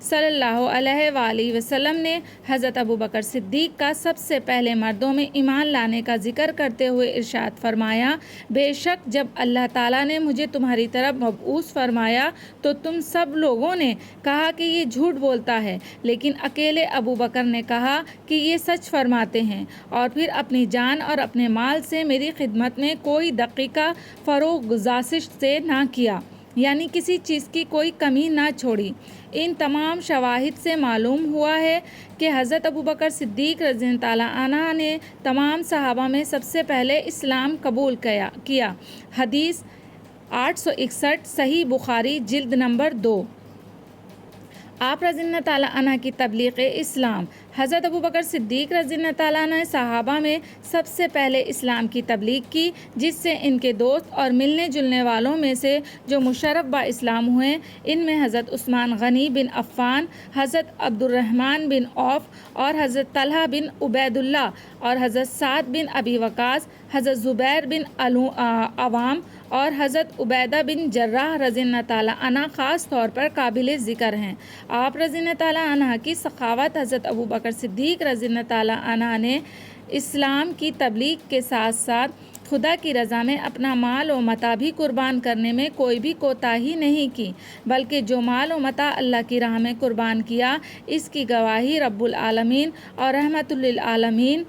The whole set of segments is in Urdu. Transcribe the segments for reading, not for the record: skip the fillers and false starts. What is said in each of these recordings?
صلی اللہ علیہ وآلہ وسلم نے حضرت ابوبکر صدیق کا سب سے پہلے مردوں میں ایمان لانے کا ذکر کرتے ہوئے ارشاد فرمایا، بے شک جب اللہ تعالیٰ نے مجھے تمہاری طرف مبعوث فرمایا تو تم سب لوگوں نے کہا کہ یہ جھوٹ بولتا ہے، لیکن اکیلے ابوبکر نے کہا کہ یہ سچ فرماتے ہیں، اور پھر اپنی جان اور اپنے مال سے میری خدمت میں کوئی دقیقہ فروغ گزارش سے نہ کیا، یعنی کسی چیز کی کوئی کمی نہ چھوڑی۔ ان تمام شواہد سے معلوم ہوا ہے کہ حضرت ابوبکر صدیق رضی اللہ تعالیٰ عنہ نے تمام صحابہ میں سب سے پہلے اسلام قبول کیا۔ حدیث 861 صحیح بخاری جلد نمبر 2۔ آپ رضی اللہ تعالیٰ عنہ کی تبلیغ اسلام۔ حضرت ابوبکر صدیق رضی اللہ تعالیٰ عنہ صحابہ میں سب سے پہلے اسلام کی تبلیغ کی، جس سے ان کے دوست اور ملنے جلنے والوں میں سے جو مشرف با اسلام ہوئے، ان میں حضرت عثمان غنی بن عفان، حضرت عبد الرحمن بن عوف اور حضرت طلحہ بن عبید اللہ اور حضرت سعد بن ابی وقاص، حضرت زبیر بن عوام اور حضرت عبیدہ بن جراح رضی اللہ تعالیٰ عنہ خاص طور پر قابل ذکر ہیں۔ آپ رضی اللہ تعالیٰ عنہ کی سخاوت حضرت ابوبکر صدیق رضی اللہ تعالیٰ عنہ نے اسلام کی تبلیغ کے ساتھ ساتھ خدا کی رضا میں اپنا مال و متاع بھی قربان کرنے میں کوئی بھی کوتاہی نہیں کی، بلکہ جو مال و متاع اللہ کی راہ میں قربان کیا، اس کی گواہی رب العالمین اور رحمت للعالمین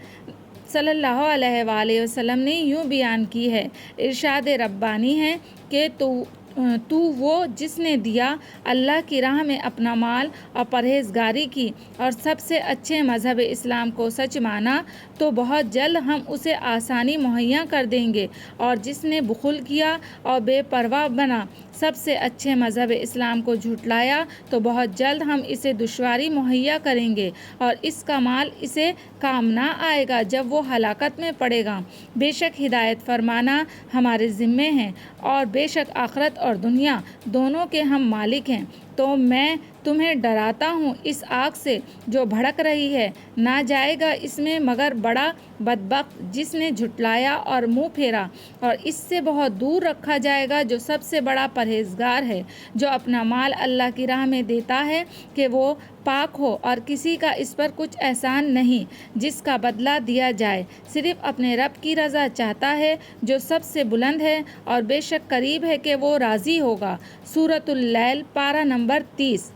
صلی اللہ علیہ وآلہ وسلم نے یوں بیان کی ہے۔ ارشاد ربانی ہے کہ تو وہ جس نے دیا اللہ کی راہ میں اپنا مال اور پرہیزگاری کی اور سب سے اچھے مذہب اسلام کو سچ مانا، تو بہت جلد ہم اسے آسانی مہیا کر دیں گے، اور جس نے بخل کیا اور بے پرواہ بنا سب سے اچھے مذہب اسلام کو جھٹلایا، تو بہت جلد ہم اسے دشواری مہیا کریں گے اور اس کا مال اسے کام نہ آئے گا جب وہ ہلاکت میں پڑے گا۔ بے شک ہدایت فرمانا ہمارے ذمے ہیں، اور بے شک آخرت اور دنیا دونوں کے ہم مالک ہیں۔ تو میں تمہیں ڈراتا ہوں اس آگ سے جو بھڑک رہی ہے، نہ جائے گا اس میں مگر بڑا بدبخت جس نے جھٹلایا اور منہ پھیرا، اور اس سے بہت دور رکھا جائے گا جو سب سے بڑا پرہیزگار ہے، جو اپنا مال اللہ کی راہ میں دیتا ہے کہ وہ پاک ہو اور کسی کا اس پر کچھ احسان نہیں جس کا بدلہ دیا جائے، صرف اپنے رب کی رضا چاہتا ہے جو سب سے بلند ہے اور بے شک قریب ہے کہ وہ راضی ہوگا۔ سورۃ اللیل پارہ نمبر 30۔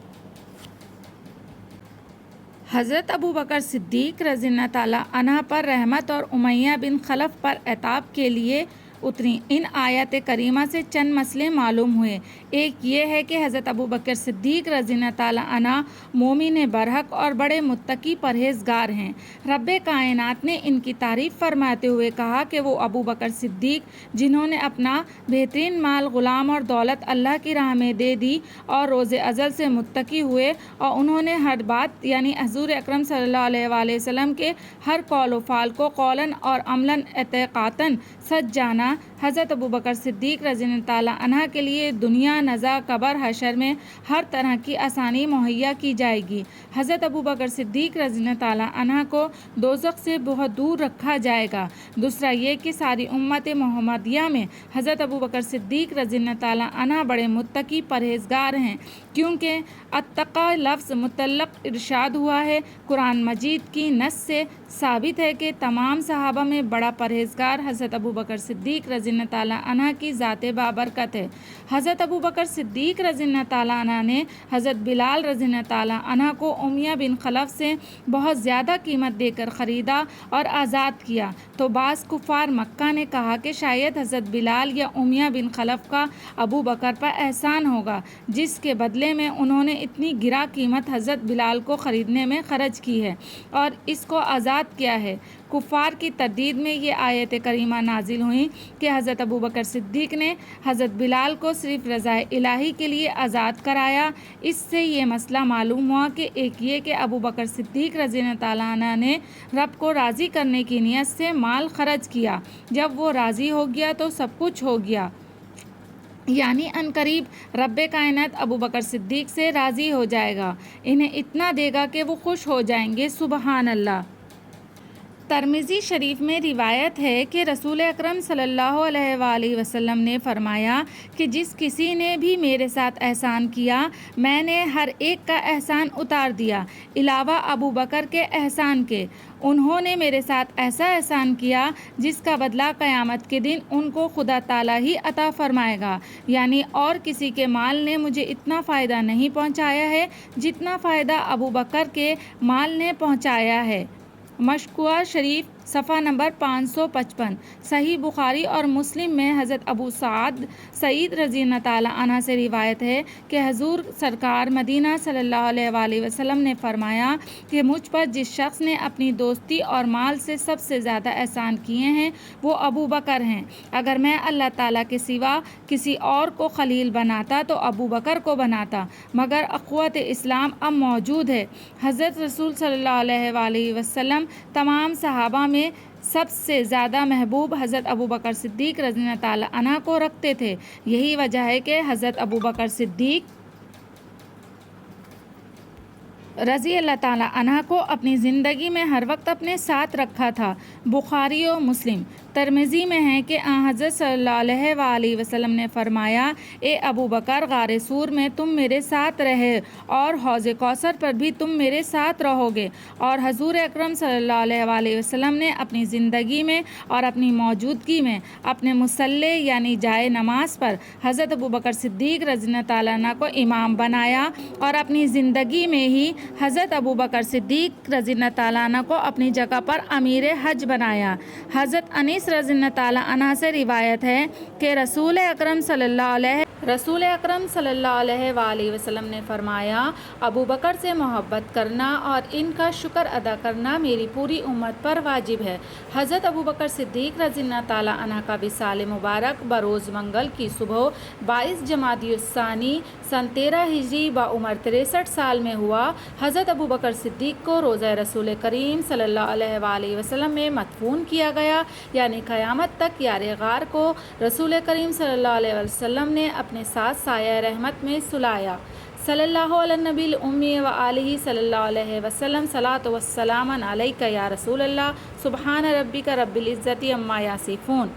حضرت ابوبکر صدیق رضی اللہ تعالیٰ عنہ پر رحمت اور امیہ بن خلف پر عتاب کے لیے اتری۔ ان آیات کریمہ سے چند مسئلے معلوم ہوئے۔ ایک یہ ہے کہ حضرت ابوبکر صدیق رضی اللہ تعالیٰ عنہ مومن برحق اور بڑے متقی پرہیزگار ہیں۔ رب کائنات نے ان کی تعریف فرماتے ہوئے کہا کہ وہ ابوبکر صدیق جنہوں نے اپنا بہترین مال، غلام اور دولت اللہ کی راہ میں دے دی اور روز ازل سے متقی ہوئے، اور انہوں نے ہر بات یعنی حضور اکرم صلی اللہ علیہ وآلہ وسلم کے ہر قول و فعل کو قولاً اور عملاً اعتقاداً سچ جانا۔ حضرت ابوبکر صدیق رضی اللہ تعالیٰ عنہ کے لیے دنیا، نزا، قبر، حشر میں ہر طرح کی آسانی مہیا کی جائے گی۔ حضرت ابوبکر صدیق رضی اللہ تعالیٰ عنہ کو دوزخ سے بہت دور رکھا جائے گا۔ دوسرا یہ کہ ساری امت محمدیہ میں حضرت ابوبکر صدیق رضی اللہ تعالیٰ عنہ بڑے متقی پرہیزگار ہیں، کیونکہ اتقی لفظ متعلق ارشاد ہوا ہے۔ قرآن مجید کی نص سے ثابت ہے کہ تمام صحابہ میں بڑا پرہیزگار حضرت ابوبکر صدیق رضی اللہ تعالیٰ عنہ کی ذات بابرکت ہے۔ حضرت ابوبکر صدیق رضی اللہ تعالیٰ عنہ نے حضرت بلال رضی اللہ تعالیٰ عنہ کو امیہ بن خلف سے بہت زیادہ قیمت دے کر خریدا اور آزاد کیا، تو بعض کفار مکہ نے کہا کہ شاید حضرت بلال یا امیہ بن خلف کا ابوبکر پر احسان ہوگا، جس کے بدلے میں انہوں نے اتنی گرا قیمت حضرت بلال کو خریدنے میں خرچ کی ہے اور اس کو آزاد کیا ہے۔ کفار کی تردید میں یہ آیت کریمہ نازل ہوئی کہ حضرت ابوبکر صدیق نے حضرت بلال کو صرف رضا الہی کے لیے آزاد کرایا۔ اس سے یہ مسئلہ معلوم ہوا کہ ایک یہ کہ ابوبکر صدیق رضی اللہ تعالیٰ عنہ نے رب کو راضی کرنے کی نیت سے مال خرچ کیا، جب وہ راضی ہو گیا تو سب کچھ ہو گیا، یعنی عنقریب رب کائنات ابوبکر صدیق سے راضی ہو جائے گا، انہیں اتنا دے گا کہ وہ خوش ہو جائیں گے۔ سبحان اللہ۔ ترمذی شریف میں روایت ہے کہ رسول اکرم صلی اللہ علیہ وآلہ وسلم نے فرمایا کہ جس کسی نے بھی میرے ساتھ احسان کیا میں نے ہر ایک کا احسان اتار دیا، علاوہ ابو بکر کے احسان کے۔ انہوں نے میرے ساتھ ایسا احسان کیا جس کا بدلہ قیامت کے دن ان کو خدا تعالیٰ ہی عطا فرمائے گا، یعنی اور کسی کے مال نے مجھے اتنا فائدہ نہیں پہنچایا ہے جتنا فائدہ ابو بکر کے مال نے پہنچایا ہے۔ مشکوہ شریف صفحہ نمبر 555۔ صحیح بخاری اور مسلم میں حضرت ابو سعید رضی اللہ تعالیٰ عنہ سے روایت ہے کہ حضور سرکار مدینہ صلی اللہ علیہ وآلہ وسلم نے فرمایا کہ مجھ پر جس شخص نے اپنی دوستی اور مال سے سب سے زیادہ احسان کیے ہیں وہ ابو بکر ہیں۔ اگر میں اللہ تعالیٰ کے سوا کسی اور کو خلیل بناتا تو ابو بکر کو بناتا، مگر اخوت اسلام اب موجود ہے۔ حضرت رسول صلی اللہ علیہ وآلہ وسلم تمام صحابہ میں سب سے زیادہ محبوب حضرت ابو بکر صدیق رضی اللہ تعالیٰ عنہ کو رکھتے تھے۔ یہی وجہ ہے کہ حضرت ابو بکر صدیق رضی اللہ تعالیٰ عنہ کو اپنی زندگی میں ہر وقت اپنے ساتھ رکھا تھا۔ بخاری و مسلم۔ ترمذی میں ہے کہ حضرت صلی اللہ علیہ وآلہ وسلم نے فرمایا، اے ابو بکر، غار سور میں تم میرے ساتھ رہے اور حوض کوثر پر بھی تم میرے ساتھ رہو گے۔ اور حضور اکرم صلی اللہ علیہ وآلہ وسلم نے اپنی زندگی میں اور اپنی موجودگی میں اپنے مصلی یعنی جائے نماز پر حضرت ابو بکر صدیق رضی اللہ تعالیٰ عنہ کو امام بنایا، اور اپنی زندگی میں ہی حضرت ابو بکر صدیق رضی اللہ تعالیٰ عنہ کو اپنی جگہ پر امیر حج بنایا۔ حضرت انیس رضی اللہ تعالیٰ عنہ سے روایت ہے کہ رسول اکرم صلی اللہ علیہ وآلہ وسلم نے فرمایا، ابو بکر سے محبت کرنا اور ان کا شکر ادا کرنا میری پوری امت پر واجب ہے۔ حضرت ابو بکر صدیق رضی اللہ تعالیٰ عنہ کا وصال مبارک بروز منگل کی صبح 22 جمادی الثانی سن 13 ہجری بعمر 63 سال میں ہوا۔ حضرت ابو بکر صدیق کو روضہ رسول کریم صلی اللہ علیہ وآلہ وسلم میں مدفون کیا گیا، یعنی قیامت تک یار غار کو رسول کریم صلی اللہ علیہ وسلم نے اپنے ساتھ سایہ رحمت میں سلایا۔ صلی اللہ علی النبی الامی و آلہ صلی اللہ علیہ وسلم۔ صلاۃ و السلام علیک یا رسول اللہ، سبحان ربک رب العزت عما یصفون۔